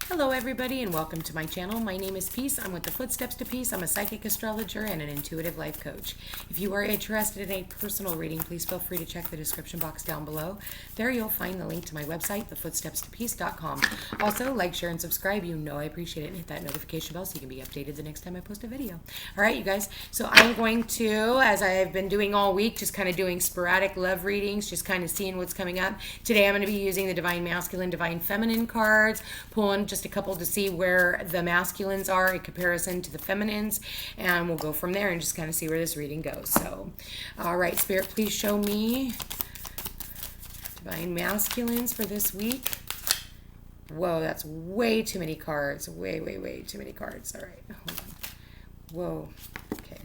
Hello everybody and welcome to my channel. My name is Peace. I'm with the Footsteps to Peace. I'm a psychic astrologer and an intuitive life coach. If you are interested in a personal reading, please feel free to check the description box down below. There you'll find the link to my website, thefootstepstopeace.com. Also, like, share, and subscribe. You know I appreciate it. And hit that notification bell so you can be updated the next time I post a video. All right, you guys. So I'm going to, as I've been doing all week, just kind of doing sporadic love readings, just kind of seeing what's coming up. Today I'm going to be using the Divine Masculine, Divine Feminine cards, pulling just a couple to see where the masculines are in comparison to the feminines, and we'll go from there and just kind of see where this reading goes. So, all right, Spirit, please show me Divine Masculines for this week. Whoa, that's way too many cards. Way too many cards. All right, hold on. Whoa, okay.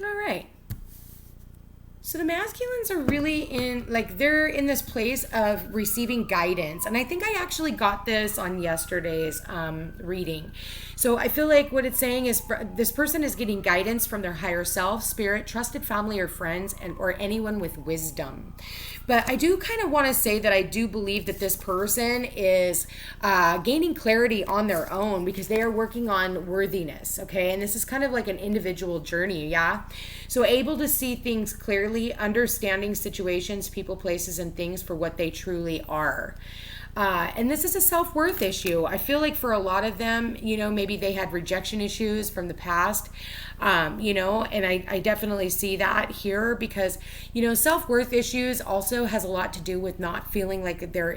All right. So the masculines are really they're in this place of receiving guidance. And I think I actually got this on yesterday's reading. So I feel like what it's saying is this person is getting guidance from their higher self, spirit, trusted family or friends, or anyone with wisdom. But I do kind of want to say that I do believe that this person is gaining clarity on their own because they are working on worthiness, okay? And this is kind of like an individual journey, yeah? So able to see things clearly, understanding situations, people, places, and things for what they truly are. And this is a self-worth issue. I feel like for a lot of them, maybe they had rejection issues from the past, and I definitely see that here because, self-worth issues also has a lot to do with not feeling like they're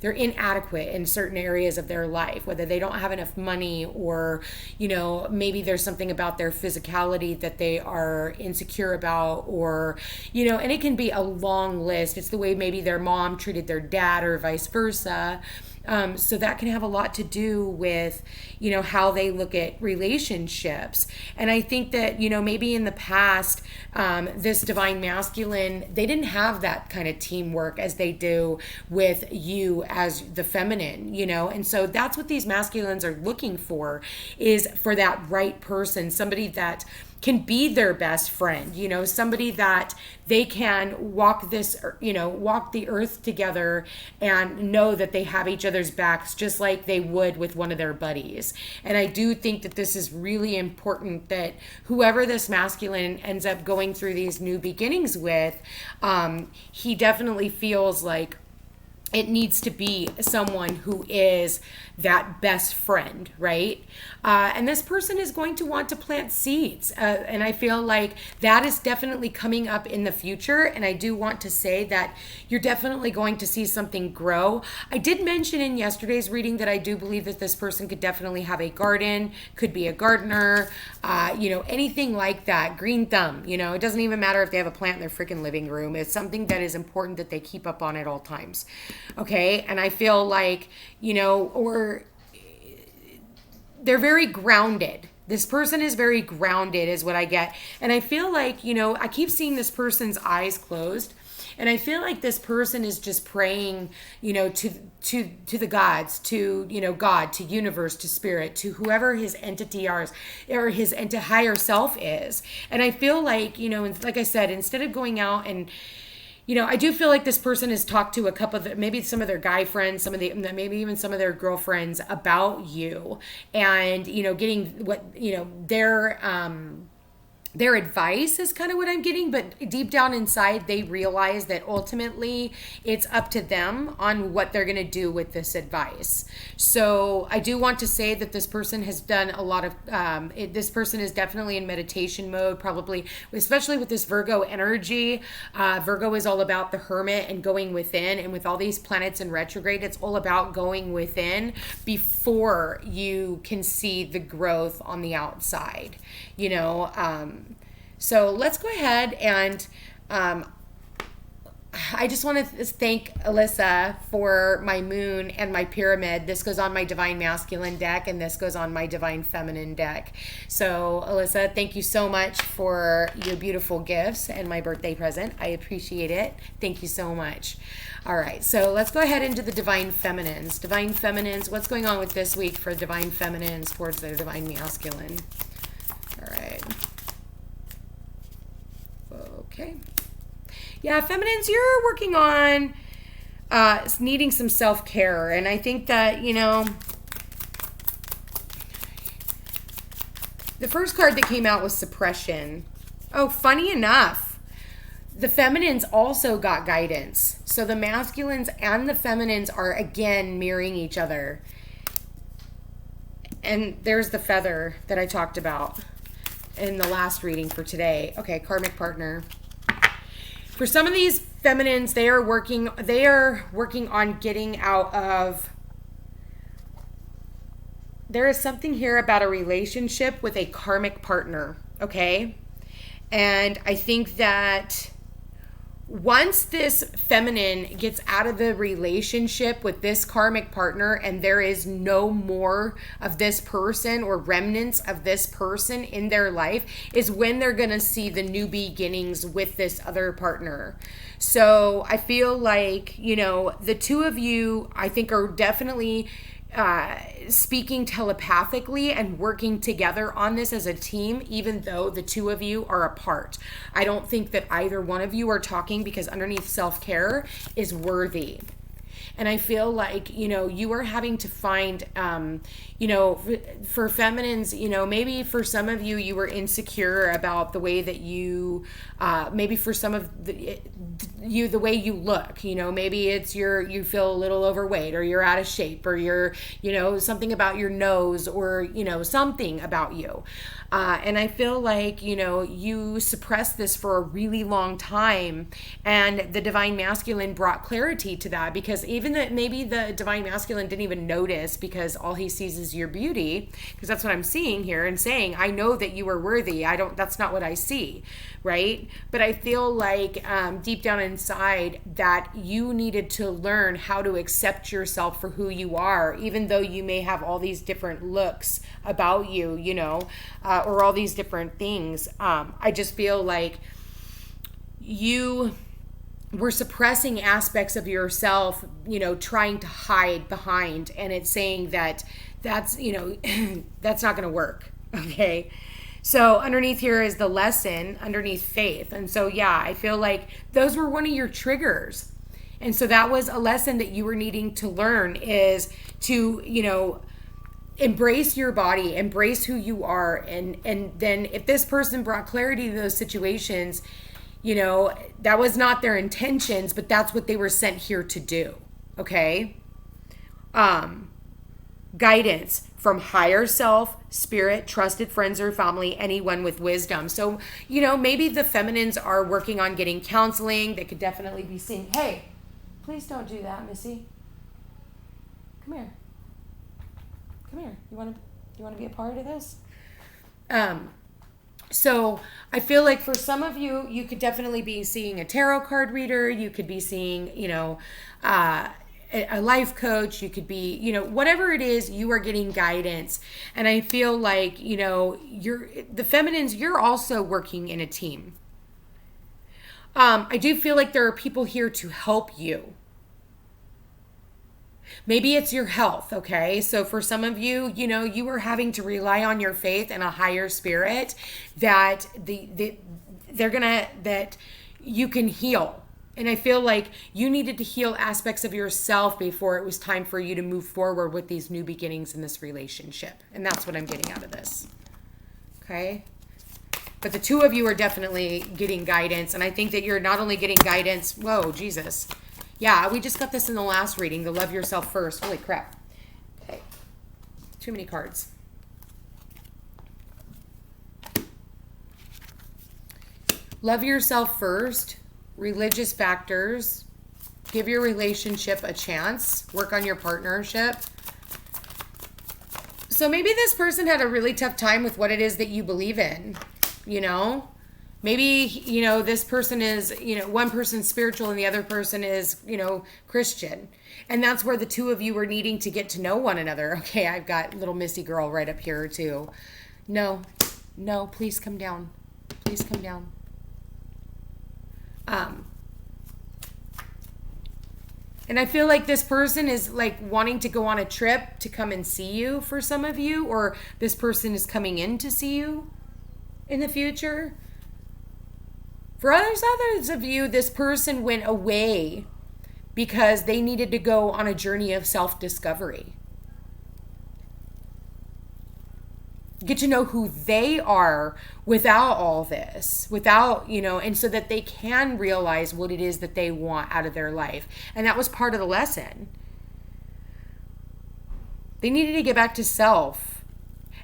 inadequate in certain areas of their life, whether they don't have enough money or, maybe there's something about their physicality that they are insecure about or, and it can be a long list. It's the way maybe their mom treated their dad or vice versa. So that can have a lot to do with, how they look at relationships. And I think that, maybe in the past, this divine masculine, they didn't have that kind of teamwork as they do with you as the feminine, and so that's what these masculines are looking for, is for that right person, somebody that can be their best friend, somebody that they can walk the earth together and know that they have each other's backs just like they would with one of their buddies. And I do think that this is really important, that whoever this masculine ends up going through these new beginnings with, he definitely feels like it needs to be someone who is that best friend, right? And this person is going to want to plant seeds. And I feel like that is definitely coming up in the future. And I do want to say that you're definitely going to see something grow. I did mention in yesterday's reading that I do believe that this person could definitely have a garden, could be a gardener, anything like that. Green thumb, it doesn't even matter if they have a plant in their freaking living room. It's something that is important that they keep up on at all times. Okay. And I feel like, or they're very grounded. This person is very grounded is what I get. And I feel like, I keep seeing this person's eyes closed. And I feel like this person is just praying, to the gods, to, God, to universe, to spirit, to whoever his entity are, or his higher self is. And I feel like, like I said, instead of going out and, I do feel like this person has talked to a couple of, maybe some of their guy friends, maybe even some of their girlfriends about you and, getting what, their advice is kind of what I'm getting, but deep down inside, they realize that ultimately it's up to them on what they're going to do with this advice. So I do want to say that this person has done a lot of, this person is definitely in meditation mode, probably, especially with this Virgo energy. Virgo is all about the hermit and going within, and with all these planets in retrograde, it's all about going within before you can see the growth on the outside, So let's go ahead and I just want to thank Alyssa for my moon and my pyramid. This goes on my divine masculine deck, and this goes on my divine feminine deck. So, Alyssa, thank you so much for your beautiful gifts and my birthday present. I appreciate it. Thank you so much. All right, so let's go ahead into the divine feminines. Divine feminines, what's going on with this week for divine feminines towards their divine masculine? All right. Okay. Yeah, feminines, you're working on needing some self-care. And I think that, the first card that came out was suppression. Oh, funny enough, the feminines also got guidance. So the masculines and the feminines are, again, mirroring each other. And there's the feather that I talked about in the last reading for today. Okay, karmic partner. For some of these feminines, they are working on getting out of, there is something here about a relationship with a karmic partner, okay? And I think that once this feminine gets out of the relationship with this karmic partner and there is no more of this person or remnants of this person in their life is when they're going to see the new beginnings with this other partner. So I feel like, the two of you, I think, are definitely speaking telepathically and working together on this as a team, even though the two of you are apart. I don't think that either one of you are talking because underneath self-care is worthy. And I feel like, you are having to find, for feminines, maybe for some of you, you were insecure about the way that you, maybe for some of you, the way you look, maybe it's you feel a little overweight or you're out of shape or you're, something about your nose or, something about you. And I feel like, you suppressed this for a really long time, and the divine masculine brought clarity to that, because even that maybe the divine masculine didn't even notice because all he sees is your beauty, because that's what I'm seeing here and saying, I know that you are worthy. That's not what I see. Right. But I feel like deep down inside that you needed to learn how to accept yourself for who you are, even though you may have all these different looks about you, or all these different things. I just feel like you were suppressing aspects of yourself, trying to hide behind, and it's saying that that's that's not going to work. Okay. So underneath here is the lesson, underneath faith. And so, yeah, I feel like those were one of your triggers. And so that was a lesson that you were needing to learn, is to, embrace your body, embrace who you are. And then if this person brought clarity to those situations, that was not their intentions, but that's what they were sent here to do. Okay. Guidance from higher self, spirit, trusted friends or family, anyone with wisdom. So, maybe the feminines are working on getting counseling. They could definitely be seeing, hey, please don't do that, Missy. Come here. You want to be a part of this? So I feel like for some of you, you could definitely be seeing a tarot card reader. You could be seeing, a life coach. You could be, whatever it is, you are getting guidance. And I feel like, the feminines, you're also working in a team. I do feel like there are people here to help you. Maybe it's your health, okay? So for some of you, you are having to rely on your faith and a higher spirit that that you can heal. And I feel like you needed to heal aspects of yourself before it was time for you to move forward with these new beginnings in this relationship. And that's what I'm getting out of this. Okay? But the two of you are definitely getting guidance. And I think that you're not only getting guidance, whoa, Jesus. Yeah, we just got this in the last reading, the love yourself first. Holy crap. Okay. Too many cards. Love yourself first. Religious factors. Give your relationship a chance. Work on your partnership. So maybe this person had a really tough time with what it is that you believe in, Maybe, this person is, one person's spiritual and the other person is, Christian. And that's where the two of you are needing to get to know one another. Okay, I've got little Missy girl right up here too. No, please come down. Please come down. And I feel like this person is like wanting to go on a trip to come and see you for some of you, or this person is coming in to see you in the future. For others of you, this person went away because they needed to go on a journey of self-discovery. Get to know who they are without all this, and so that they can realize what it is that they want out of their life. And that was part of the lesson. They needed to get back to self.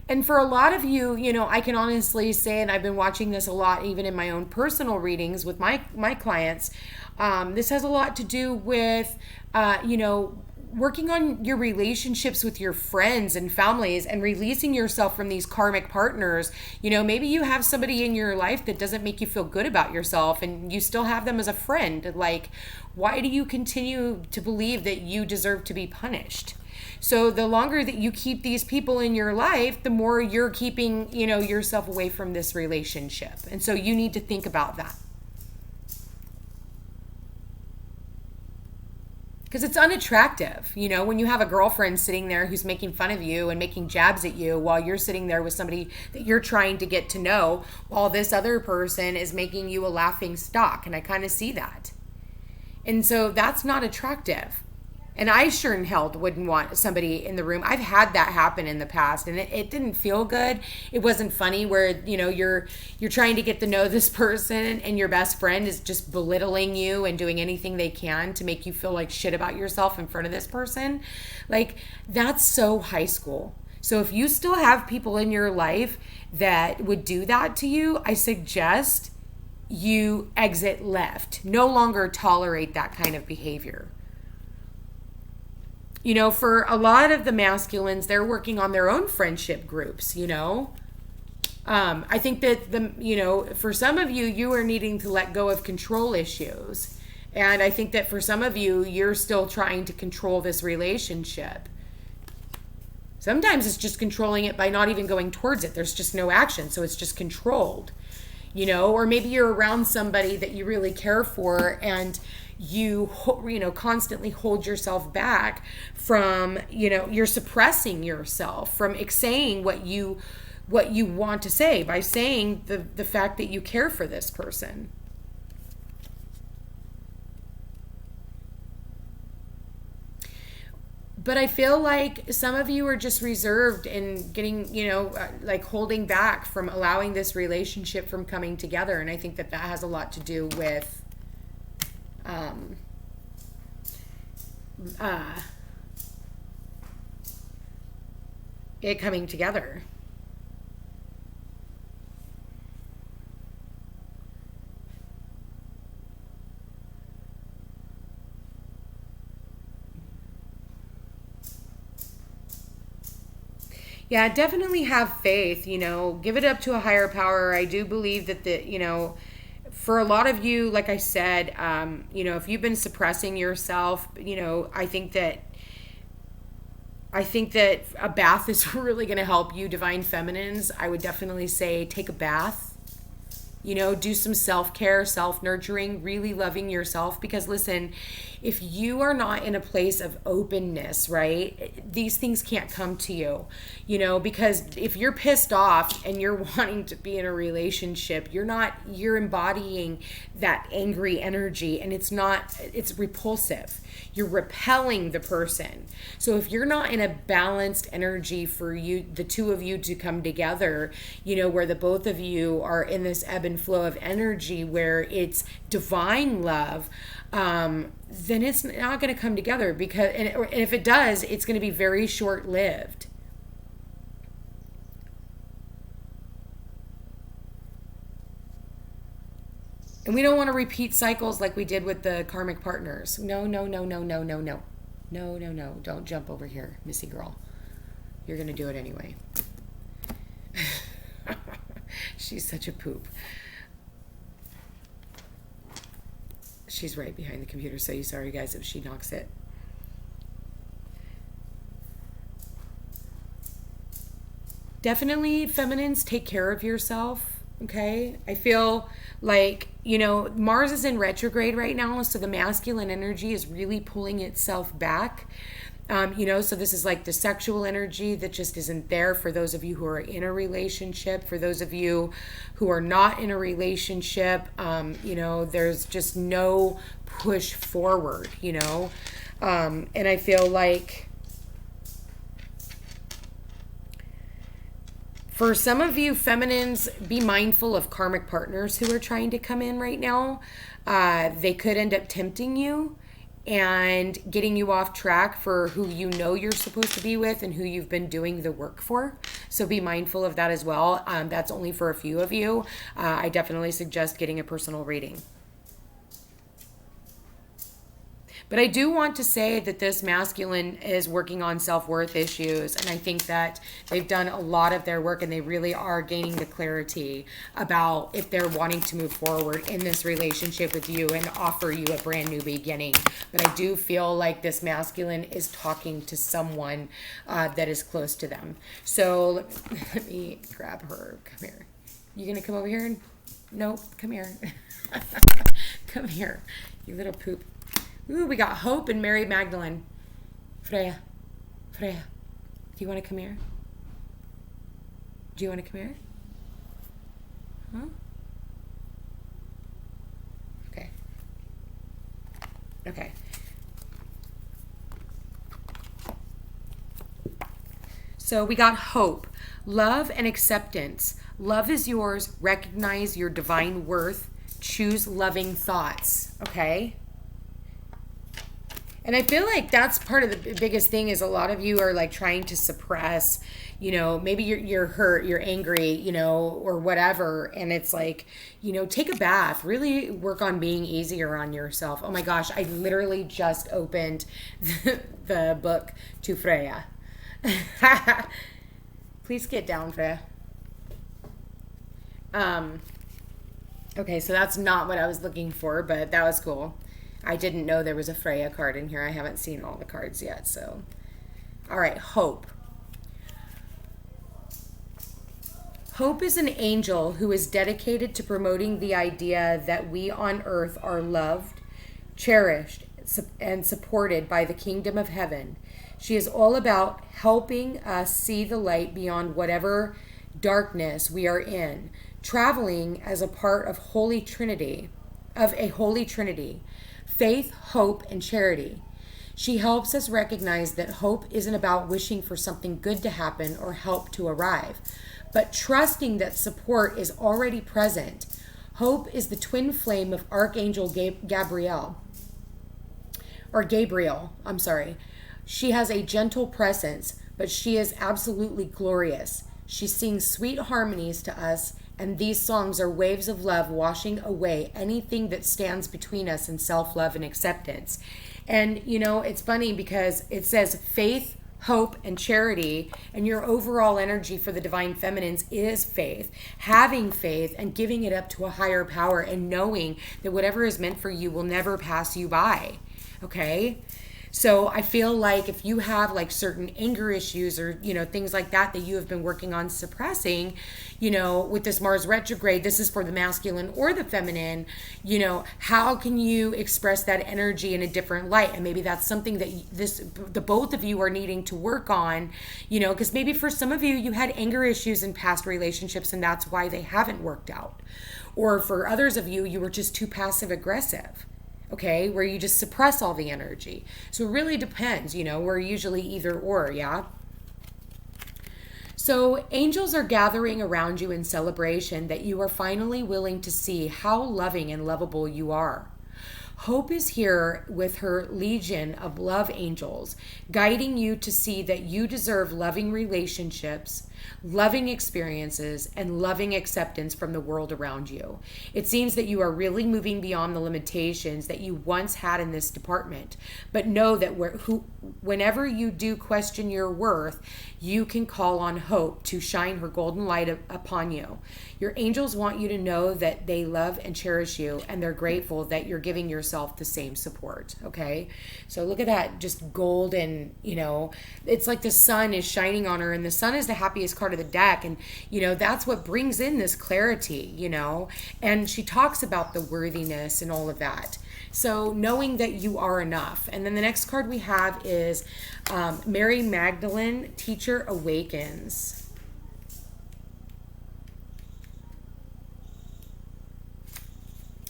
And for a lot of you, I can honestly say, and I've been watching this a lot, even in my own personal readings with my clients, this has a lot to do with, working on your relationships with your friends and families and releasing yourself from these karmic partners. Maybe you have somebody in your life that doesn't make you feel good about yourself and you still have them as a friend. Like, why do you continue to believe that you deserve to be punished? So the longer that you keep these people in your life, the more you're keeping, yourself away from this relationship. And so you need to think about that. Because it's unattractive, when you have a girlfriend sitting there who's making fun of you and making jabs at you while you're sitting there with somebody that you're trying to get to know, while this other person is making you a laughing stock. And I kind of see that. And so that's not attractive. And I sure in hell wouldn't want somebody in the room. I've had that happen in the past, and it didn't feel good. It wasn't funny where, you're trying to get to know this person and your best friend is just belittling you and doing anything they can to make you feel like shit about yourself in front of this person. Like, that's so high school. So if you still have people in your life that would do that to you, I suggest you exit left. No longer tolerate that kind of behavior. For a lot of the masculines, they're working on their own friendship groups, I think that for some of you, you are needing to let go of control issues. And I think that for some of you, you're still trying to control this relationship. Sometimes it's just controlling it by not even going towards it. There's just no action. So it's just controlled, or maybe you're around somebody that you really care for and you constantly hold yourself back from, you're suppressing yourself from saying what you want to say by saying the fact that you care for this person. But I feel like some of you are just reserved and getting, like holding back from allowing this relationship from coming together. And I think that has a lot to do with it coming together. Yeah, definitely have faith, give it up to a higher power. I do believe that for a lot of you, like I said, if you've been suppressing yourself, I think that a bath is really going to help you, divine feminines. I would definitely say take a bath. Do some self-care, self-nurturing, really loving yourself. Because listen, if you are not in a place of openness, right, these things can't come to you, because if you're pissed off and you're wanting to be in a relationship, you're embodying that angry energy, and it's repulsive. You're repelling the person. So if you're not in a balanced energy for you, the two of you to come together, where the both of you are in this ebb and flow of energy where it's divine love, then it's not going to come together, and if it does, it's going to be very short-lived. And we don't want to repeat cycles like we did with the karmic partners. No. Don't jump over here, Missy girl. You're going to do it anyway. She's such a poop. She's right behind the computer, so sorry guys if she knocks it. Definitely, feminines, take care of yourself, okay? I feel like, Mars is in retrograde right now, so the masculine energy is really pulling itself back. So this is like the sexual energy that just isn't there for those of you who are in a relationship. For those of you who are not in a relationship, there's just no push forward, and I feel like for some of you feminines, be mindful of karmic partners who are trying to come in right now. They could end up tempting you and getting you off track for who you're supposed to be with and who you've been doing the work for. So be mindful of that as well. That's only for a few of you. I definitely suggest getting a personal reading. But I do want to say that this masculine is working on self-worth issues, and I think that they've done a lot of their work and they really are gaining the clarity about if they're wanting to move forward in this relationship with you and offer you a brand new beginning. But I do feel like this masculine is talking to someone that is close to them. So let me grab her. Come here. You gonna come over here? Nope. Come here. Come here, you little poop. Ooh, we got Hope and Mary Magdalene. Freya, do you want to come here? Do you want to come here? Huh? Okay. So we got Hope, love and acceptance. Love is yours. Recognize your divine worth. Choose loving thoughts. Okay? And I feel like that's part of the biggest thing is a lot of you are like trying to suppress, maybe you're hurt, you're angry, or whatever. And it's like, take a bath, really work on being easier on yourself. Oh my gosh, I literally just opened the book to Freya. Please get down, Freya. Okay, so that's not what I was looking for, but that was cool. I didn't know there was a Freya card in here. I haven't seen all the cards yet, so. All right, Hope. Hope is an angel who is dedicated to promoting the idea that we on earth are loved, cherished, and supported by the kingdom of heaven. She is all about helping us see the light beyond whatever darkness we are in, traveling as a part of a holy trinity. Faith, hope, and charity. She helps us recognize that hope isn't about wishing for something good to happen or help to arrive, but trusting that support is already present. Hope is the twin flame of Archangel Gabriel. She has a gentle presence, but she is absolutely glorious. She sings sweet harmonies to us, and these songs are waves of love washing away anything that stands between us and self-love and acceptance. And, it's funny because it says faith, hope, and charity, and your overall energy for the divine feminines is faith. Having faith and giving it up to a higher power and knowing that whatever is meant for you will never pass you by. Okay? So I feel like if you have like certain anger issues or, things like that you have been working on suppressing, with this Mars retrograde, this is for the masculine or the feminine, how can you express that energy in a different light? And maybe that's something that the both of you are needing to work on, because maybe for some of you, you had anger issues in past relationships and that's why they haven't worked out. Or for others of you, you were just too passive aggressive. Okay, where you just suppress all the energy. So it really depends, we're usually either or, yeah? So angels are gathering around you in celebration that you are finally willing to see how loving and lovable you are. Hope is here with her legion of love angels, guiding you to see that you deserve loving relationships, loving experiences, and loving acceptance from the world around you. It seems that you are really moving beyond the limitations that you once had in this department. But know that whenever you do question your worth, you can call on Hope to shine her golden light upon you. Your angels want you to know that they love and cherish you, and they're grateful that you're giving yourself yourself the same support. Okay. So look at that, just golden, it's like the sun is shining on her, and the sun is the happiest card of the deck. And, that's what brings in this clarity, and she talks about the worthiness and all of that. So knowing that you are enough. And then the next card we have is Mary Magdalene, Teacher Awakens.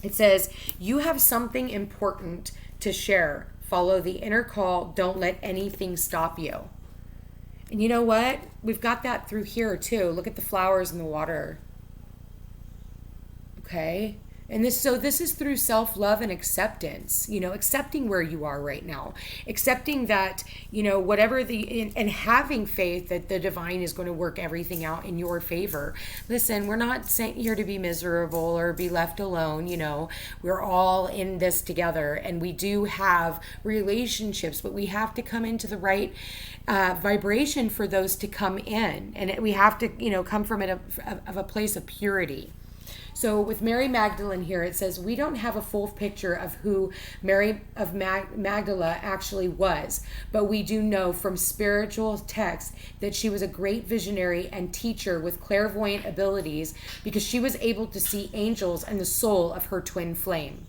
It says, you have something important to share. Follow the inner call. Don't let anything stop you. And you know what? We've got that through here too. Look at the flowers in the water. Okay? And this is through self-love and acceptance, accepting where you are right now, accepting that, whatever and having faith that the divine is going to work everything out in your favor. Listen, we're not sent here to be miserable or be left alone. We're all in this together, and we do have relationships, but we have to come into the right vibration for those to come in. And we have to, come from a place of purity. So with Mary Magdalene here, it says, we don't have a full picture of who Mary of Magdala actually was, but we do know from spiritual texts that she was a great visionary and teacher with clairvoyant abilities, because she was able to see angels and the soul of her twin flame.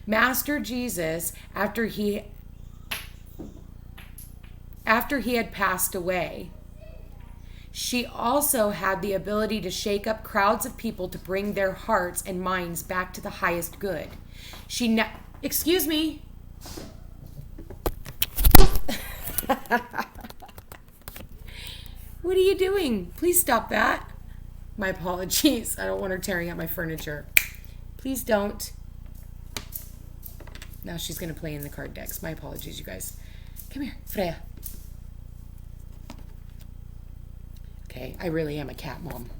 Master Jesus, after he had passed away, she also had the ability to shake up crowds of people to bring their hearts and minds back to the highest good. Excuse me. What are you doing? Please stop that. My apologies. I don't want her tearing up my furniture. Please don't. Now she's going to play in the card decks. My apologies, you guys. Come here, Freya. Okay, I really am a cat mom.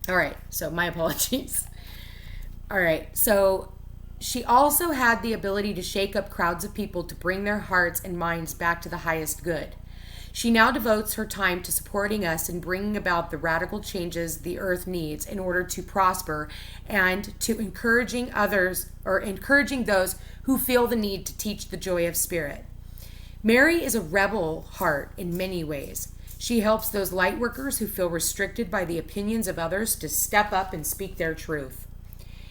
All right, so my apologies. All right, so she also had the ability to shake up crowds of people to bring their hearts and minds back to the highest good. She now devotes her time to supporting us and bringing about the radical changes the earth needs in order to prosper, and to encouraging those who feel the need to teach the joy of spirit. Mary is a rebel heart in many ways. She helps those light workers who feel restricted by the opinions of others to step up and speak their truth.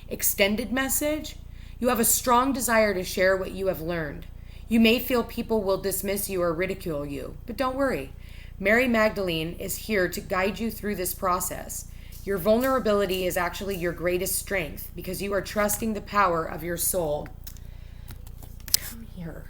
Extended message: you have a strong desire to share what you have learned. You may feel people will dismiss you or ridicule you, but don't worry. Mary Magdalene is here to guide you through this process. Your vulnerability is actually your greatest strength, because you are trusting the power of your soul. Come here.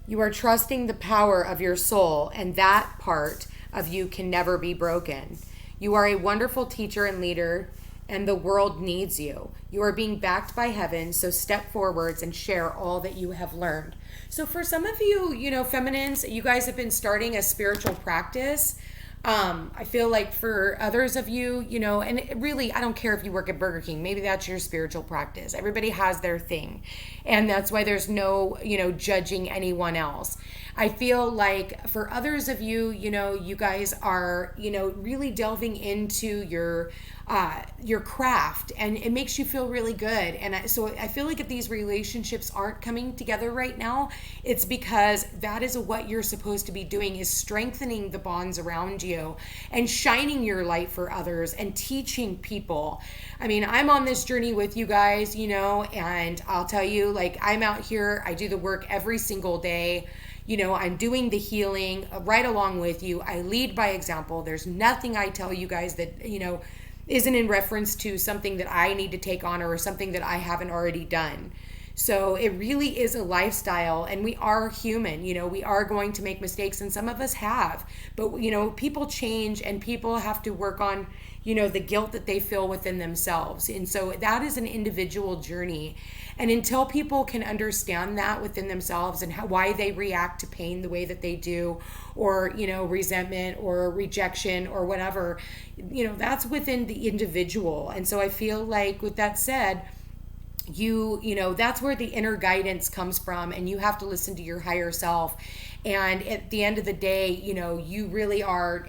You are trusting the power of your soul, and that part of you can never be broken. You are a wonderful teacher and leader, and the world needs you. You are being backed by heaven, so step forwards and share all that you have learned. So for some of you, feminines, you guys have been starting a spiritual practice. I feel like for others of you, and really, I don't care if you work at Burger King, maybe that's your spiritual practice. Everybody has their thing. And that's why there's no, judging anyone else. I feel like for others of you, you guys are, really delving into your craft, and it makes you feel really good. And so I feel like if these relationships aren't coming together right now, it's because that is what you're supposed to be doing, is strengthening the bonds around you and shining your light for others and teaching people. I mean, I'm on this journey with you guys, and I'll tell you, like, I'm out here, I do the work every single day. I'm doing the healing right along with you. I lead by example. There's nothing I tell you guys that, isn't in reference to something that I need to take on or something that I haven't already done. So it really is a lifestyle, and we are human. We are going to make mistakes, and some of us have. But, people change, and people have to work on, the guilt that they feel within themselves. And so that is an individual journey. And until people can understand that within themselves and why they react to pain the way that they do, or, resentment or rejection or whatever, that's within the individual. And so I feel like, with that said, that's where the inner guidance comes from, and you have to listen to your higher self. And at the end of the day, you really are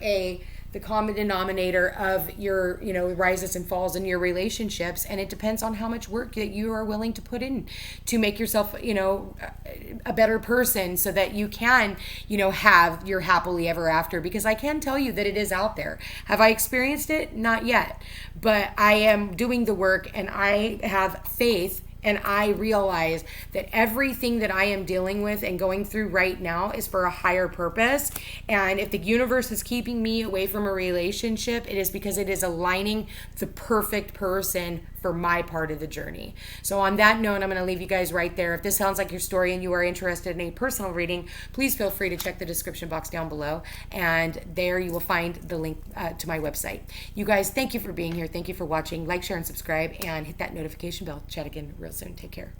the common denominator of your, rises and falls in your relationships. And it depends on how much work that you are willing to put in to make yourself, a better person so that you can, have your happily ever after. Because I can tell you that it is out there. Have I experienced it? Not yet. But I am doing the work, and I have faith, and I realize that everything that I am dealing with and going through right now is for a higher purpose. And if the universe is keeping me away from a relationship, it is because it is aligning the perfect person for my part of the journey. So on that note, I'm going to leave you guys right there. If this sounds like your story and you are interested in a personal reading, please feel free to check the description box down below. And there you will find the link to my website. You guys, thank you for being here. Thank you for watching. Like, share, and subscribe, and hit that notification bell. Chat again real soon. Take care.